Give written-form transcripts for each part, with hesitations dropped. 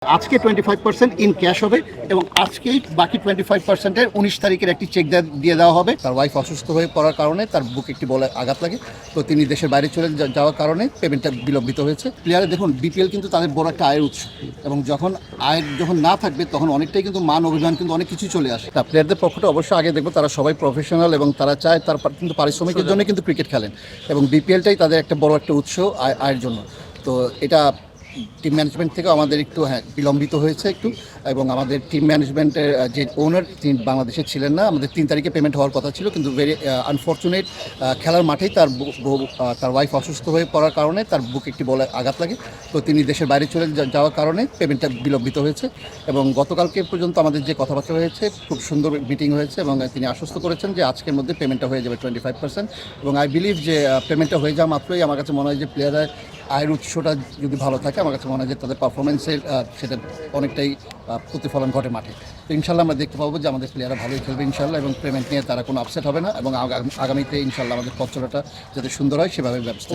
আজকে 25% in cash হবে এবং আজকেই বাকি 25%-এর 19 তারিখের একটি চেক দিয়ে দেওয়া হবে। তার ওয়াইফ অসুস্থ হয়ে পড়ার কারণে তার বুকে একটি বলে আঘাত লাগে, তো তিনি দেশের বাইরে চলে যাওয়ার কারণে পেমেন্টটা বিলম্বিত হয়েছে। প্লেয়ারে দেখুন, বিপিএল কিন্তু তাদের বড় একটা আয়ের উৎস, এবং আয় যখন না থাকবে তখন অনেকটাই কিন্তু মান অভিমান কিন্তু অনেক কিছু চলে আসে। তা প্লেয়ারদের পক্ষটা অবশ্যই আগে দেখবো, তারা সবাই প্রফেশনাল এবং তারা চায় তার কিন্তু পারিশ্রমিকের জন্য কিন্তু ক্রিকেট খেলেন, এবং বিপিএলটাই তাদের একটা বড় একটা উৎস আয়ের জন্য। তো এটা টিম ম্যানেজমেন্ট থেকে আমাদের একটু বিলম্বিত হয়েছে একটু, এবং আমাদের টিম ম্যানেজমেন্টের যে ওনার তিনি বাংলাদেশে ছিলেন না। আমাদের 3 তারিখে পেমেন্ট হওয়ার কথা ছিল, কিন্তু ভেরি আনফর্চুনেট খেলার মাঠেই তার ওয়াইফ অসুস্থ হয়ে পড়ার কারণে তার বুকে একটি বলে আঘাত লাগে, তো তিনি দেশের বাইরে চলে যাওয়ার কারণে পেমেন্টটা বিলম্বিত হয়েছে। এবং গতকালকে পর্যন্ত আমাদের যে কথাবার্তা হয়েছে, খুব সুন্দর মিটিং হয়েছে, এবং তিনি আশ্বস্ত করেছেন যে আজকের মধ্যে পেমেন্টটা হয়ে যাবে 25%। এবং আই বিলিভ যে পেমেন্টটা হয়ে যাওয়া মাত্রই আমার কাছে মনে হয় যে প্লেয়াররা আয়ের উৎসটা যদি ভালো থাকে, আমার কাছে মনে হয় যে তাদের পারফরমেন্সের সেটা অনেকটাই প্রতিফলন ঘটে মাঠে। তো ইনশাল্লাহ আমরা দেখতে পাবো যে আমাদের প্লেয়াররা ভালোই খেলবে ইনশাল্লাহ, এবং পেমেন্ট নিয়ে তারা কোনো আপসেট হবে না, এবং আগামীতে ইনশাল্লাহ আমাদের পথ চলাটা যাতে সুন্দর হয় সেভাবে ব্যবস্থা।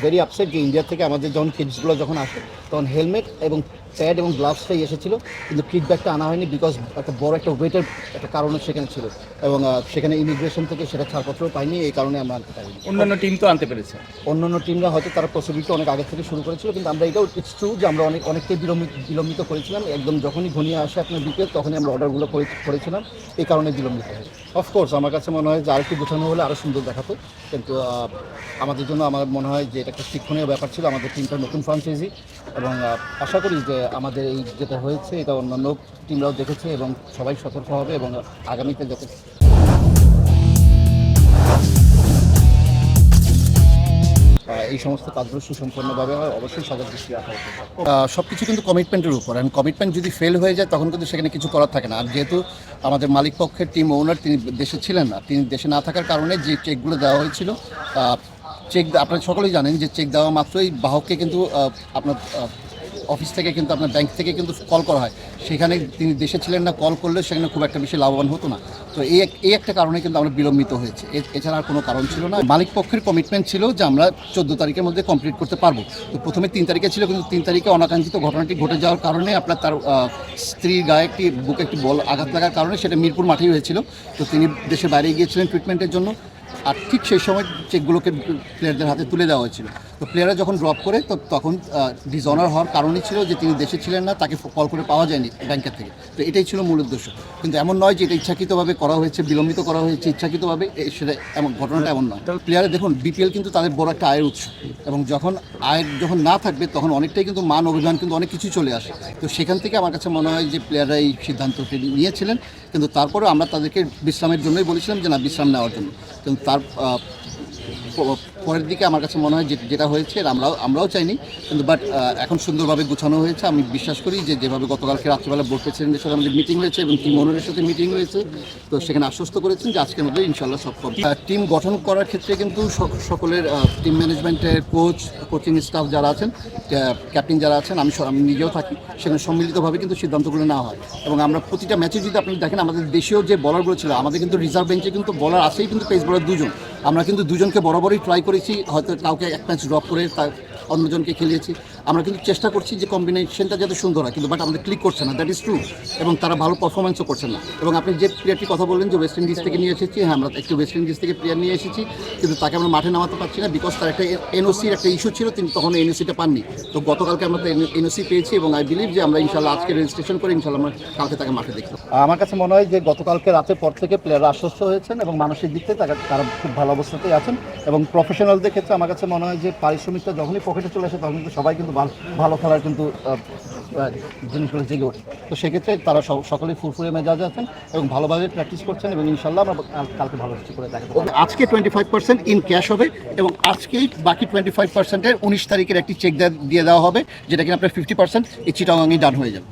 ভেরি আপসেট যে ইন্ডিয়া থেকে আমাদের যখন কিডসগুলো যখন আসে তখন হেলমেট এবং প্যাড এবং গ্লাভসটাই এসেছিলো, কিন্তু কিডব্যাকটা আনা হয়নি, বিকজ একটা বড় একটা ওয়েটের একটা কারণে সেখানে ছিল, এবং সেখানে ইমিগ্রেশন থেকে সেটা ছাড়পত্র পাইনি, এই কারণে আমরা আনতে পারিনি। অন্যান্য টিম তো আনতে পেরেছে, অন্যান্য টিমরা হয়তো তারা প্রসিডিউরটা অনেক আগে থেকে শুরু করেছিল, কিন্তু আমরা এটাও ইটস ট্রু যে আমরা অনেকটাই বিলম্বিত করেছিলাম। একদম যখনই ঘনিয়ে আসে আপনার বিকেল, তখনই আমরা অর্ডারগুলো করেছিলাম, এই কারণে বিলম্বিত হয়। অফকোর্স আমার কাছে মনে হয় যে আরেকটু গোছানো হলে আরও সুন্দর দেখাতো, কিন্তু আমাদের জন্য আমার মনে হয় যে এটা একটা শিক্ষণীয় ব্যাপার ছিল। আমাদের টিমটা নতুন ফ্রাঞ্চাইজি, এবং আশা করি যে আমাদের এই যেটা হয়েছে এটা অন্যান্য টিমরাও দেখেছে, এবং সবাই সতর্ক হবে, এবং আগামীতে যাতে এই সমস্ত কাজগুলো সুসম্পন্নভাবে হয়, অবশ্যই সবার দৃষ্টি রাখা হবে। সব কিছু কিন্তু কমিটমেন্টের উপর, অ্যান্ড কমিটমেন্ট যদি ফেল হয়ে যায় তখন কিন্তু সেখানে কিছু করার থাকে না। আর যেহেতু আমাদের মালিক পক্ষের টিম ওনার তিনি দেশে ছিলেন না, তিনি দেশে না থাকার কারণে যে চেকগুলো দেওয়া হয়েছিল, চেক আপনারা সকলেই জানেন যে চেক দেওয়া মাত্রই বাহককে কিন্তু আপনার অফিস থেকে কিন্তু আপনার ব্যাংক থেকে কিন্তু কল করা হয়। সেখানে তিনি দেশে ছিলেন না, কল করলে সেখানে খুব একটা বেশি লাভবান হতো না। তো এই একটা কারণে কিন্তু আমরা বিলম্বিত হয়েছে, এছাড়া আর কোনো কারণ ছিল না। মালিক পক্ষের কমিটমেন্ট ছিল যে আমরা 14 তারিখের মধ্যে কমপ্লিট করতে পারবো। তো প্রথমে 3 তারিখে ছিল, কিন্তু 3 তারিখে অনাকাঙ্ক্ষিত ঘটনাটি ঘটে যাওয়ার কারণে আপনার তার স্ত্রীর গায়ে বুকে একটি বল আঘাত লাগার কারণে সেটা মিরপুর মাঠেই হয়েছিল। তো তিনি দেশের বাইরে গিয়েছিলেন ট্রিটমেন্টের জন্য, আর ঠিক সেই সময় চেকগুলোকে প্লেয়ারদের হাতে তুলে দেওয়া হয়েছিল। তো প্লেয়াররা যখন ড্রপ করে, তো তখন ডিসঅনার হওয়ার কারণই ছিল যে তিনি দেশে ছিলেন না, তাকে কল করে পাওয়া যায়নি ব্যাংকের থেকে। তো এটাই ছিল মূল উদ্দেশ্য, কিন্তু এমন নয় যে এটা ইচ্ছাকৃতভাবে করা হয়েছে, বিলম্বিত করা হয়েছে ইচ্ছাকৃতভাবে, সেটা এমন ঘটনাটা এমন নয়। প্লেয়ারে দেখুন, বিপিএল কিন্তু তাদের বড় একটা আয়ের উৎস, এবং যখন না থাকবে তখন অনেকটাই কিন্তু মান অভিমান কিন্তু অনেক কিছু চলে আসে। তো সেখান থেকে আমার কাছে মনে হয় যে প্লেয়াররা এই সিদ্ধান্তটি নিয়েছিলেন, কিন্তু তারপরেও আমরা তাদেরকে বিশ্রামের জন্যই বলেছিলাম যে না, বিশ্রাম নেওয়ার জন্য। কিন্তু তার পরের দিকে আমার কাছে মনে হয় যেটা হয়েছে আমরাও চাইনি, কিন্তু বাট এখন সুন্দরভাবে গোছানো হয়েছে। আমি বিশ্বাস করি যে যেভাবে গতকালকে রাত্রিবেলা বোর্ড প্রেসিডেন্টের সাথে আমাদের মিটিং হয়েছে এবং টিম ওনারের সাথে মিটিং হয়েছে, তো সেখানে আশ্বস্ত করেছেন যে আজকের মধ্যে ইনশাল্লাহ সব টিম গঠন করার ক্ষেত্রে কিন্তু সকলের টিম ম্যানেজমেন্টের কোচিং স্টাফ যারা আছেন, ক্যাপ্টেন যারা আছেন, আমি নিজেও থাকি, সেখানে সম্মিলিতভাবে কিন্তু সিদ্ধান্তগুলো নেওয়া হয়। এবং আমরা প্রতিটা ম্যাচে যদি আপনি দেখেন, আমাদের দেশীয় যে বলারগুলো ছিল, আমাদের কিন্তু রিজার্ভ বেঞ্চে কিন্তু বলার আছেই, কিন্তু পেস বলার 2 জন। আমরা কিন্তু 2 জনকে বরাবরই ট্রাই করেছি, হয়তো কাউকে এক ম্যাচ ড্রপ করে অন্যজনকে খেলিয়েছি। আমরা কিন্তু চেষ্টা করছি যে কম্বিনেশনটা যাতে সুন্দর হয়, কিন্তু বাট আমাদের ক্লিক করছে না, দ্যাট ইজ ট্রু। এবং তারা ভালো পারফরমেন্সও করছেন না। এবং আপনি যে প্লেয়ারটির কথা বললেন যে ওয়েস্ট ইন্ডিজ থেকে নিয়ে এসেছি, হ্যাঁ, আমরা একটু ওয়েস্ট ইন্ডিজ থেকে প্লেয়ার নিয়ে এসেছি, কিন্তু তাকে আমরা মাঠে নামাতে পারছি না, বিকজ তার একটা এনওসির একটা ইস্যু ছিল, তিনি তখন এনওসিটা পাননি। তো গতকালকে আমরা এনওসি পেয়েছি, এবং আই বিলিভ যে আমরা ইনশাল্লাহ আজকে রেজিস্ট্রেশন করে ইনশাল্লাহ আমরা কালকে তাকে মাঠে দেখব। আমার কাছে মনে হয় যে গতকালকে রাতের পর থেকে প্লেয়াররা আশ্বস্ত হয়েছেন, এবং মানসিক দিক থেকে তারা খুব ভালো অবস্থাতেই আছেন। এবং প্রফেশনালদের ক্ষেত্রে আমার কাছে মনে হয় যে পারিশ্রমিকটা যখনই পকেটে চলে আসে, তখন কিন্তু সবাই কিন্তু ভালো খেলার কিন্তু জিনিসগুলো জেগে ওঠে। তো সেক্ষেত্রে তারা সকলেই ফুরফুরে মেজাজে আছেন এবং ভালোভাবে প্র্যাকটিস করছেন, এবং ইনশাল্লাহ আমরা কালকে ভালো কিছু করে দেখাবো। আজকে 25% ইন ক্যাশ হবে, এবং আজকেই বাকি 25%-এর 19 তারিখের একটি চেক দিয়ে দেওয়া হবে, যেটা কিনা আপনার 50% এই চিটাগাংয়ে ডান হয়ে যাবে।